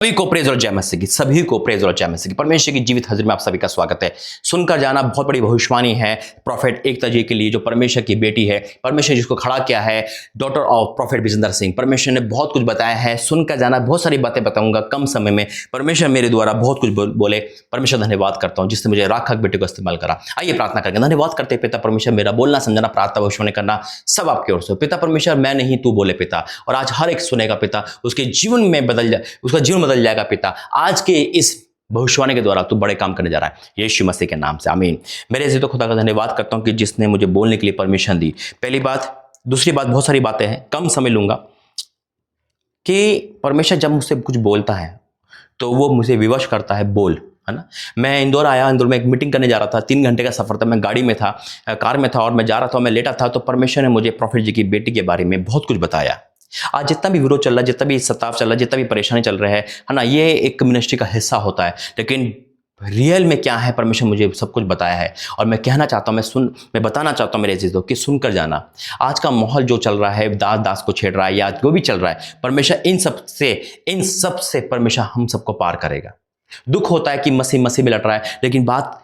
सभी को प्रेज और जय मसीह की, सभी को प्रेज और जय मसीह की। परमेश्वर की जीवित हाजिर में आप सभी का स्वागत है। सुनकर जाना बहुत बड़ी भविष्यवाणी है प्रोफेट एकता जी के लिए, जो परमेश्वर की बेटी है। परमेश्वर जिसको खड़ा किया है, daughter of prophet Vijendra Singh. परमेश्वर ने बहुत कुछ बताया है। सुनकर जाना, बहुत सारी बातें बताऊंगा कम समय में। परमेश्वर मेरे द्वारा बहुत कुछ बोले। परमेश्वर धन्यवाद करता हूँ जिसने मुझे राखक बेटे को इस्तेमाल करा। आइए प्रार्थना करके धन्यवाद करते पिता परमेश्वर, मेरा बोलना समझना प्रार्थना भविष्यवाणी करना सब आपकी ओर से। पिता परमेश्वर, मैं नहीं तू बोले पिता, और आज हर एक सुनेगा पिता, उसके जीवन में बदल जाए, उसका जीवन बदल जाएगा पिता। आज के इस भविष्यवाणी के द्वारा तू बड़े काम करने जा रहा है, यीशु मसीह के नाम से, आमीन। मेरे जी तो खुदा का धन्यवाद करता हूं कि जिसने मुझे बोलने के लिए परमिशन दी। पहली बात। दूसरी बात, बहुत सारी बातें हैं, कम समय लूंगा। कि परमेश्वर जब मुझसे कुछ बोलता है तो वो मुझे विवश करता है, बोल, है ना। मैं इंदौर आया, इंदौर में एक मीटिंग करने जा रहा था। 3 घंटे का सफर था। मैं गाड़ी में था, कार में था, और मैं जा रहा था, मैं लेटा था। तो परमेश्वर ने मुझे प्रोफेट जी की बेटी के बारे में बहुत कुछ बताया। आज जितना भी विरोध चल रहा है, जितना भी सताव चल रहा है, जितना भी परेशानी चल रहा है ना, ये एक मिनिस्ट्री का हिस्सा होता है। लेकिन रियल में क्या है, परमेश्वर मुझे सब कुछ बताया है। और मैं कहना चाहता हूँ, मैं बताना चाहता हूँ मेरे अजीजों कि सुनकर जाना। आज का माहौल जो चल रहा है, दास दास को छेड़ रहा है या जो भी चल रहा है, परमेश्वर इन सब से परमेश्वर हम सबको पार करेगा। दुख होता है कि मसीह में लड़ रहा है, लेकिन बात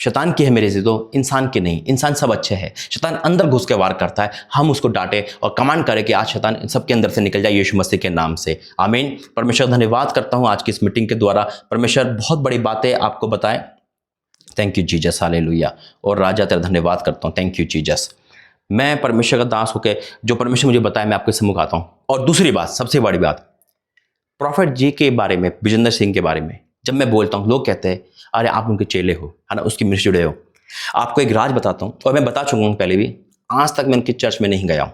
शैतान की है मेरे अजीजों, इंसान की नहीं। इंसान सब अच्छे हैं, शैतान अंदर घुस के वार करता है। हम उसको डांटे और कमांड करें कि आज शैतान सबके अंदर से निकल जाए, यीशु मसीह के नाम से, आमीन। परमेश्वर धन्यवाद करता हूं आज की इस मीटिंग के द्वारा। परमेश्वर बहुत बड़ी बातें आपको बताए। Thank you Jesus, hallelujah. और राजा तेरा धन्यवाद करता हूँ, थैंक यू जीसस। मैं परमेश्वर का दास होकर जो परमेश्वर मुझे बताया, मैं आपके सम्मुख आता हूँ। और दूसरी बात, सबसे बड़ी बात, प्रॉफिट जी के बारे में, विजेंद्र सिंह के बारे में जब मैं बोलता हूँ, लोग कहते हैं अरे आप उनके चेले हो, है ना, उसकी मिनिस्ट्री जुड़े हो। आपको एक राज बताता हूँ, और मैं बता चुका हूँ पहले भी, आज तक मैं उनकी चर्च में नहीं गया हूँ।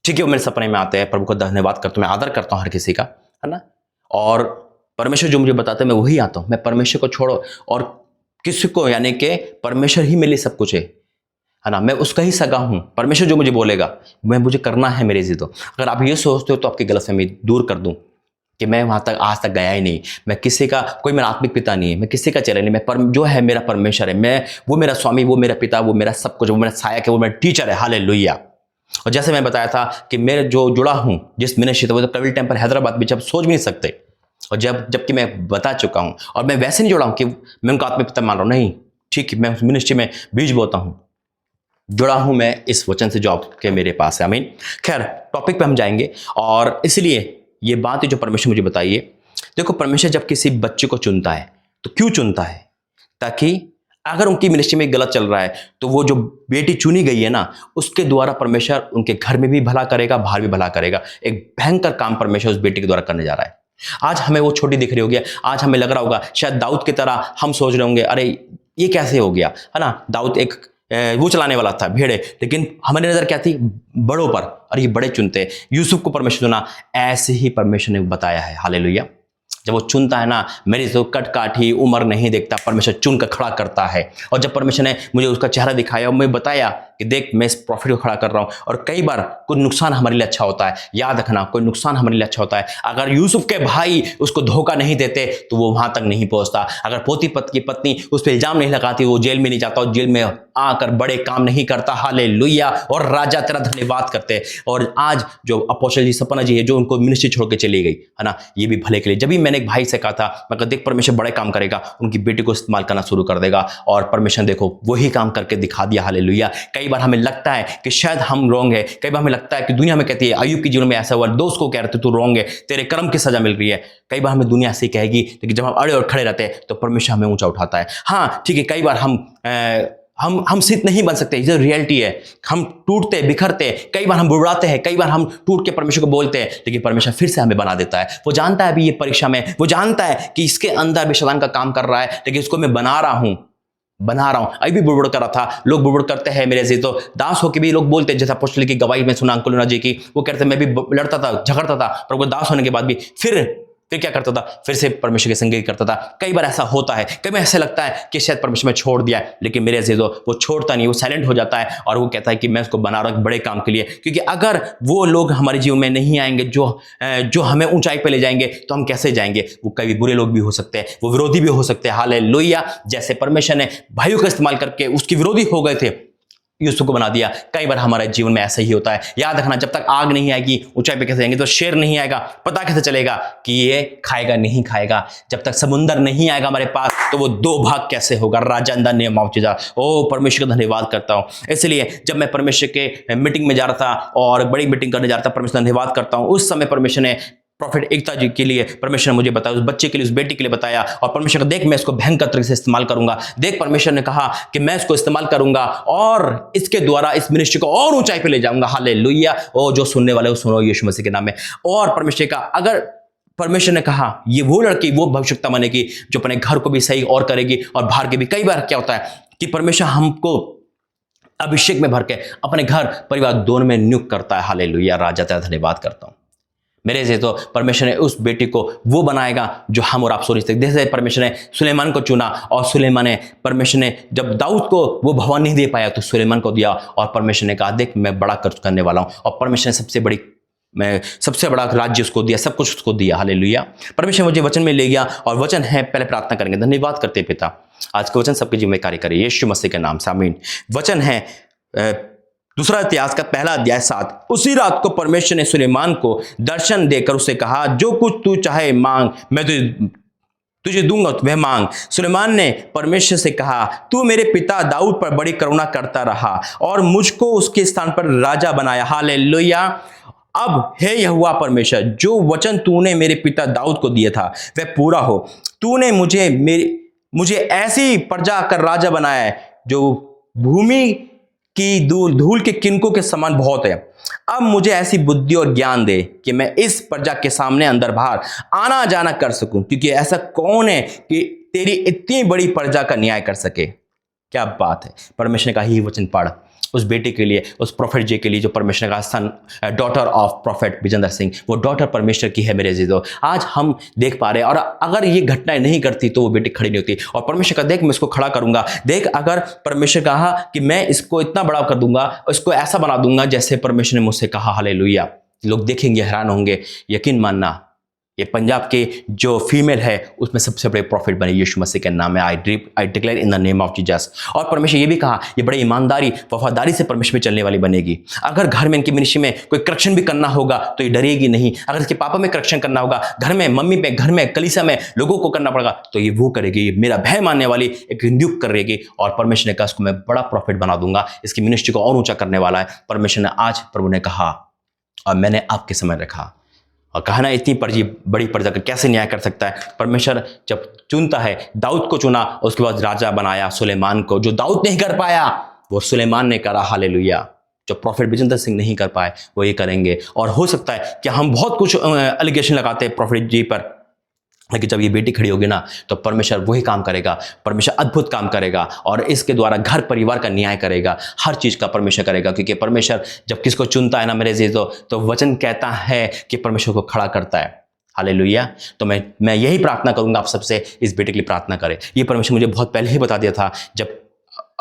ठीक है, वो मेरे सपने में आते हैं, प्रभु को धन्यवाद करता हूँ, मैं आदर करता हूँ हर किसी का, है ना। और परमेश्वर जो मुझे बताते हैं मैं वही आता हूँ। मैं परमेश्वर को छोड़ो और किसी को, यानी कि परमेश्वर ही मेरे लिए सब कुछ है ना। मैं उसका ही सगा हूँ। परमेश्वर जो मुझे बोलेगा मैं मुझे करना है मेरे जी। तो अगर आप ये सोचते हो तो आपकी गलतफहमी दूर कर दूँ कि मैं वहां तक आज तक गया ही नहीं। मैं किसी का, कोई मेरा आत्मिक पिता नहीं है, मैं किसी का चेहरा नहीं। मैं जो है मेरा परमेश्वर है। मैं, वो मेरा स्वामी, वो मेरा पिता, वो मेरा सब कुछ, वो मेरा सहायक है, वो मेरा टीचर है, हालेलुया। और जैसे मैं बताया था कि मैं जो जुड़ा हूं जिस मिनिस्ट्री से, वो तो कविल टेम्पल हैदराबाद में, जब सोच भी नहीं सकते। और जबकि मैं बता चुका हूं, और मैं वैसे नहीं जुड़ा हूं कि मैं उनका आत्मिक पिता मान रहा हूं, नहीं। ठीक है, मैं उस मिनिस्ट्री में बीज बोता हूं, जुड़ा हूं मैं इस वचन से जो आपके मेरे पास है, आमीन। खैर, टॉपिक पे हम जाएंगे। और इसलिए ये बात है जो परमेश्वर मुझे बताइए। देखो, परमेश्वर जब किसी बच्चे को चुनता है तो क्यों चुनता है? ताकि अगर उनकी मिनिस्ट्री में गलत चल रहा है तो वो जो बेटी चुनी गई है ना, उसके द्वारा परमेश्वर उनके घर में भी भला करेगा, बाहर भी भला करेगा। एक भयंकर काम परमेश्वर उस बेटी के द्वारा करने जा रहा है। आज हमें वो छोटी दिख रही होगी, आज हमें लग रहा होगा शायद दाऊद की तरह हम सोच रहे होंगे, अरे ये कैसे हो गया, है ना। दाऊद एक वो चलाने वाला था भेड़े, लेकिन हमारी नजर क्या थी? बड़ों पर। और ये बड़े चुनते। यूसुफ को परमेश्वर चुना, ऐसे ही परमेश्वर ने बताया है, हालेलुया। जब वो चुनता है ना, मेरी तो कट काठी उम्र नहीं देखता, परमेश्वर चुन कर खड़ा करता है। और जब परमेश्वर ने मुझे उसका चेहरा दिखाया और मैं बताया कि देख मैं इस प्रॉफिट को खड़ा कर रहा हूं, और कई बार कोई नुकसान हमारे लिए अच्छा होता है। याद रखना, कोई नुकसान हमारे लिए अच्छा होता है। अगर यूसुफ के भाई उसको धोखा नहीं देते तो वो वहां तक नहीं पहुंचता। अगर पोतीपत की पत्नी उस पर इल्जाम नहीं लगाती, वो जेल में नहीं जाता, और जेल में आकर बड़े काम नहीं करता, हालेलुया। और राजा तेरा धन्यवाद करते। और आज जो अपोस्टल जी, सपना जी है, जो उनको मिनिस्ट्री छोड़ के चली गई, है ना, ये भी भले के लिए। जब भी मैंने एक भाई से कहा था, मैं कहा देख परमेश्वर बड़े काम करेगा, उनकी बेटी को इस्तेमाल करना शुरू कर देगा। और परमेश्वर देखो वही काम करके दिखा दिया, हालेलुया। कई बार हमें लगता है कि शायद हम रॉन्ग है, कई बार हमें लगता है कि दुनिया में कहती है अय्यूब के जीवन में ऐसा हुआ, दोस्त को कह रहे थे तू रॉन्ग है, तेरे कर्म की सजा मिल रही है। कई बार हमें दुनिया ऐसे कहेगी, लेकिन जब हम अड़े और खड़े रहते हैं तो परमेश्वर हमें ऊंचा उठाता है। हाँ ठीक है, कई बार हम सिद्ध नहीं बन सकते, ये रियलिटी है। हम टूटते बिखरते, कई बार हम बुड़ाते हैं, कई बार हम टूट के परमेश्वर को बोलते हैं, लेकिन परमेश्वर फिर से हमें बना देता है। वो जानता है अभी ये परीक्षा में, वो जानता है कि इसके अंदर भी शैतान का काम कर रहा है, लेकिन इसको मैं बना रहा हूं। अभी भी बुड़बुड़ कर रहा था। लोग बुड़बुड़ करते हैं मेरे से, तो दास होके भी लोग बोलते हैं, जैसा अपोस्टल की गवाही में सुना अंकुल जी की, वो कहते हैं मैं भी लड़ता था, झगड़ता था, पर वो दास होने के बाद भी फिर क्या करता था? फिर से परमेश्वर के संग करता था। कई बार ऐसा होता है, कई बार ऐसा लगता है कि शायद परमेश्वर में छोड़ दिया है, लेकिन मेरे अजीजों वो छोड़ता नहीं, वो साइलेंट हो जाता है और वो कहता है कि मैं उसको बना रहा हूं बड़े काम के लिए। क्योंकि अगर वो लोग हमारे जीवन में नहीं आएंगे जो हमें ऊंचाई पे ले जाएंगे, तो हम कैसे जाएंगे? वो कई बुरे लोग भी हो सकते हैं, वो विरोधी भी हो सकते हैं, हालेलुया। जैसे परमेश्वर ने भाइयों का इस्तेमाल करके उसके विरोधी हो गए थे, यूसुफ को बना दिया। कई बार हमारे जीवन में ऐसा ही होता है। याद रखना, जब तक आग नहीं आएगी ऊंचाई पे कैसे जाएंगे, तो शेर नहीं आएगा, पता कैसे चलेगा कि ये खाएगा नहीं खाएगा। जब तक समुंदर नहीं आएगा हमारे पास, तो वो दो भाग कैसे होगा। राजा in the name of Jesus. ओ परमेश्वर का धन्यवाद करता हूँ। इसलिए जब मैं परमेश्वर के मीटिंग में जा रहा था और बड़ी मीटिंग करने जा रहा था, परमेश्वर का धन्यवाद करता हूँ, उस समय परमेश्वर ने प्रॉफिट एकता जी के लिए परमेश्वर ने मुझे बताया, उस बच्चे के लिए, उस बेटी के लिए बताया। और परमेश्वर का देख मैं इसको भयंकर तरीके से इस्तेमाल करूंगा। देख परमेश्वर ने कहा कि मैं इसको इस्तेमाल करूंगा और इसके द्वारा इस मिनिस्ट्री को और ऊंचाई पे ले जाऊंगा। हालेलुया। ओ जो सुनने वाले हो सुनो यीशु मसीह के नाम में। और परमेश्वर का अगर परमेश्वर ने कहा ये वो लड़की वो भविष्यवक्ता बनेगी जो अपने घर को भी सही और करेगी और बाहर के भी। कई बार क्या होता है कि परमेश्वर हमको अभिषेक में भर के अपने घर परिवार दोनों में नियुक्त करता है। हालेलुया। राजा तेरा धन्यवाद करता हूं। मेरे से तो परमेश्वर ने उस बेटी को वो बनाएगा जो हम और आप सोच सकते। जैसे परमेश्वर ने सुलेमान को चुना और सुलेमान ने परमेश्वर ने जब दाऊद को वो भवन नहीं दे पाया तो सुलेमान को दिया। और परमेश्वर ने कहा देख मैं बड़ा कर्ज करने वाला हूं। और परमेश्वर ने सबसे बड़ा राज्य उसको दिया, सब कुछ उसको दिया। हालेलुया। परमेश्वर मुझे वचन में ले गया और वचन है, पहले प्रार्थना करेंगे। धन्यवाद करते पिता, आज का वचन सबके जीवन में कार्य करे यीशु मसीह के नाम से आमीन। वचन है दूसरा इतिहास का पहला अध्याय 7। उसी रात को परमेश्वर ने सुलेमान को दर्शन देकर उसे कहा जो कुछ तू चाहे मांग, मैं तुझे दूंगा, वह मांग। सुलेमान ने परमेश्वर से कहा तू मेरे पिता दाऊद पर बड़ी करुणा करता रहा और मुझको उसके स्थान पर राजा बनाया। हालेलुया। अब हे यहोवा परमेश्वर, जो वचन तूने मेरे पिता दाऊद को दिया था वह पूरा हो। तूने मुझे ऐसी प्रजा कर राजा बनाया है जो भूमि कि धूल के किनकों के समान बहुत है। अब मुझे ऐसी बुद्धि और ज्ञान दे कि मैं इस प्रजा के सामने अंदर बाहर आना जाना कर सकूं, क्योंकि ऐसा कौन है कि तेरी इतनी बड़ी प्रजा का न्याय कर सके। क्या बात है। परमेश्वर ने कहा ही वचन पढ़ उस बेटे के लिए, उस प्रोफेट जी के लिए जो परमेश्वर का son daughter of prophet Vijendra Singh, वो डॉटर परमेश्वर की है। मेरे जीजो आज हम देख पा रहे हैं। और अगर ये घटनाएं नहीं करती तो वो बेटी खड़ी नहीं होती। और परमेश्वर का देख मैं इसको खड़ा करूंगा। देख अगर परमेश्वर कहा कि मैं इसको इतना बड़ा कर दूंगा, इसको ऐसा बना दूंगा जैसे परमेश्वर ने मुझसे कहा। हालेलुया। लोग देखेंगे, हैरान होंगे। यकीन मानना ये पंजाब के जो फीमेल है उसमें सबसे बड़े प्रॉफिट बने यीशु मसीह के नाम में। I declare in the name of Jesus. और परमेश्वर ये भी कहा ये बड़े ईमानदारी वफादारी से परमेश्वर में चलने वाली बनेगी। अगर घर में इनकी मिनिस्ट्री में कोई करेक्शन भी करना होगा तो ये डरेगी नहीं। अगर इसके पापा में करेक्शन करना होगा, घर में मम्मी पे, घर में कलीसिया में लोगों को करना पड़ेगा तो ये वो करेगी। मेरा भय मानने वाली एक नियुक्त करेगी। और परमेश्वर ने कहा इसको मैं बड़ा प्रॉफिट बना दूंगा, इसकी मिनिस्ट्री को और ऊंचा करने वाला है। परमेश्वर ने आज प्रभु ने कहा और मैंने आपके समय रखा। और कहा ना इतनी बड़ी प्रजा का कैसे न्याय कर सकता है। परमेश्वर जब चुनता है, दाऊद को चुना, उसके बाद राजा बनाया सुलेमान को। जो दाऊद नहीं कर पाया वो सुलेमान ने करा। हालेलुया। जो प्रॉफिट विजेंद्र सिंह नहीं कर पाए वो ये करेंगे। और हो सकता है कि हम बहुत कुछ एलिगेशन लगाते हैं प्रॉफिट जी पर, लेकिन जब ये बेटी खड़ी होगी ना तो परमेश्वर वही काम करेगा। परमेश्वर अद्भुत काम करेगा और इसके द्वारा घर परिवार का न्याय करेगा, हर चीज का परमेश्वर करेगा। क्योंकि परमेश्वर जब किसको चुनता है ना मेरे जीजो, तो वचन कहता है कि परमेश्वर को खड़ा करता है। हालेलुया। तो मैं यही प्रार्थना करूंगा आप सबसे, इस बेटे के लिए प्रार्थना करें। ये परमेश्वर मुझे बहुत पहले ही बता दिया था जब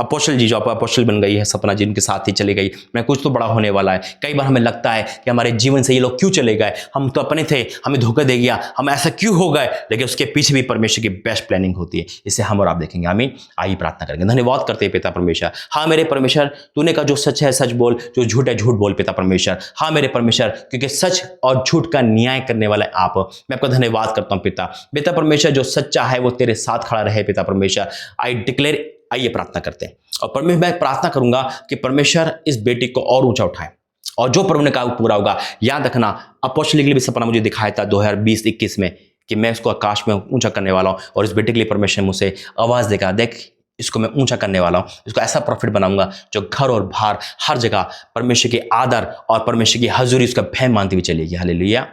अपोस्टल जी जो अपोस्टल बन गई है, सपना जी उनके साथ ही चली गई, मैं कुछ तो बड़ा होने वाला है। कई बार हमें लगता है कि हमारे जीवन से ये लोग क्यों चले गए, हम तो अपने थे, हमें धोखा दे गया, हम ऐसा क्यों हो गए। लेकिन उसके पीछे भी परमेश्वर की बेस्ट प्लानिंग होती है। इसे हम और आप देखेंगे। आमीन। आइए प्रार्थना करेंगे। धन्यवाद करते हैं पिता परमेश्वर। हाँ मेरे परमेश्वर, तूने कहा जो सच है सच बोल, जो झूठ है झूठ बोल पिता परमेश्वर। हाँ मेरे परमेश्वर, क्योंकि सच और झूठ का न्याय करने वाला है आप। मैं आपका धन्यवाद करता हूँ पिता परमेश्वर। जो सच्चा है वो तेरे साथ खड़ा रहे पिता परमेश्वर। I declare. आइए प्रार्थना करते हैं। और परमेश्वर मैं प्रार्थना करूंगा कि परमेश्वर इस बेटी को और ऊंचा उठाए और जो प्रभु ने कहा वो पूरा होगा। याद रखना अपोस्टल के लिए भी सपना मुझे दिखाया था 2020-21 में कि मैं इसको आकाश में ऊंचा करने वाला हूं। और इस बेटे के लिए परमेश्वर ने मुझसे आवाज देगा, देख इसको मैं ऊंचा करने वाला हूं, इसको ऐसा प्रॉफिट बनाऊंगा जो घर और बाहर हर जगह परमेश्वर के आदर और परमेश्वर की हजूरी उसका भय मानती हुई चलेगी। हालेलुया।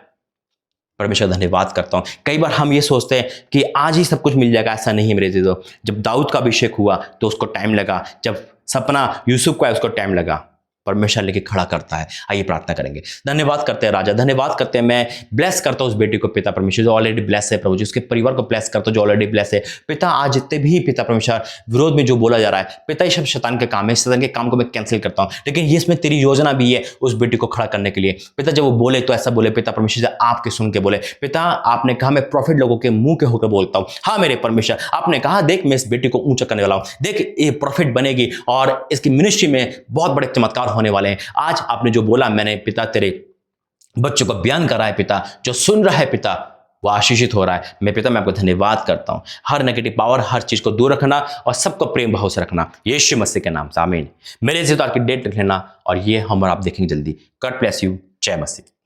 परमेश्वर धन्यवाद करता हूं। कई बार हम ये सोचते हैं कि आज ही सब कुछ मिल जाएगा, ऐसा नहीं मेरे जीजो। जब दाऊद का अभिषेक हुआ तो उसको टाइम लगा, जब सपना यूसुफ को आया उसको टाइम लगा। परमेश्वर लेके खड़ा करता है। आइए प्रार्थना करेंगे। धन्यवाद करते हैं राजा, धन्यवाद करते हैं। मैं ब्लेस करता हूँ उस बेटी को पिता परमेश्वर जो ऑलरेडी ब्लेस है प्रभु जी, उसके परिवार को ब्लेस करता हूँ जो ऑलरेडी ब्लेस है पिता। आज जितने भी पिता परमेश्वर विरोध में जो बोला जा रहा है पिता, ये सब शैतान के काम है, शैतान के काम को मैं कैंसिल करता हूँ। लेकिन ये इसमें तेरी योजना भी है उस बेटी को खड़ा करने के लिए पिता। जब वो बोले तो ऐसा बोले पिता परमेश्वर जी, आपके सुन के बोले पिता। आपने कहा मैं प्रॉफिट लोगों के मुंह के होकर बोलता हूँ। हाँ मेरे परमेश्वर, आपने कहा देख मैं इस बेटी को ऊंचा करने वाला हूँ, देख ये प्रॉफिट बनेगी और इसकी मिनिस्ट्री में बहुत बड़े चमत्कार होने वाले हैं। आज आपने जो बोला मैंने पिता तेरे बच्चों को बयान करा है पिता, जो सुन रहा है पिता वो आशीषित हो रहा है। मैं पिता मैं आपको धन्यवाद करता हूं। हर नेगेटिव पावर, हर चीज को दूर रखना और सबको प्रेम भाव से रखना, यीशु मसीह के नाम से आमीन। मेरे से तो आपकी डेट लिख लेना और ये हम और आप देखेंगे जल्दी। God bless you. जय मसीह।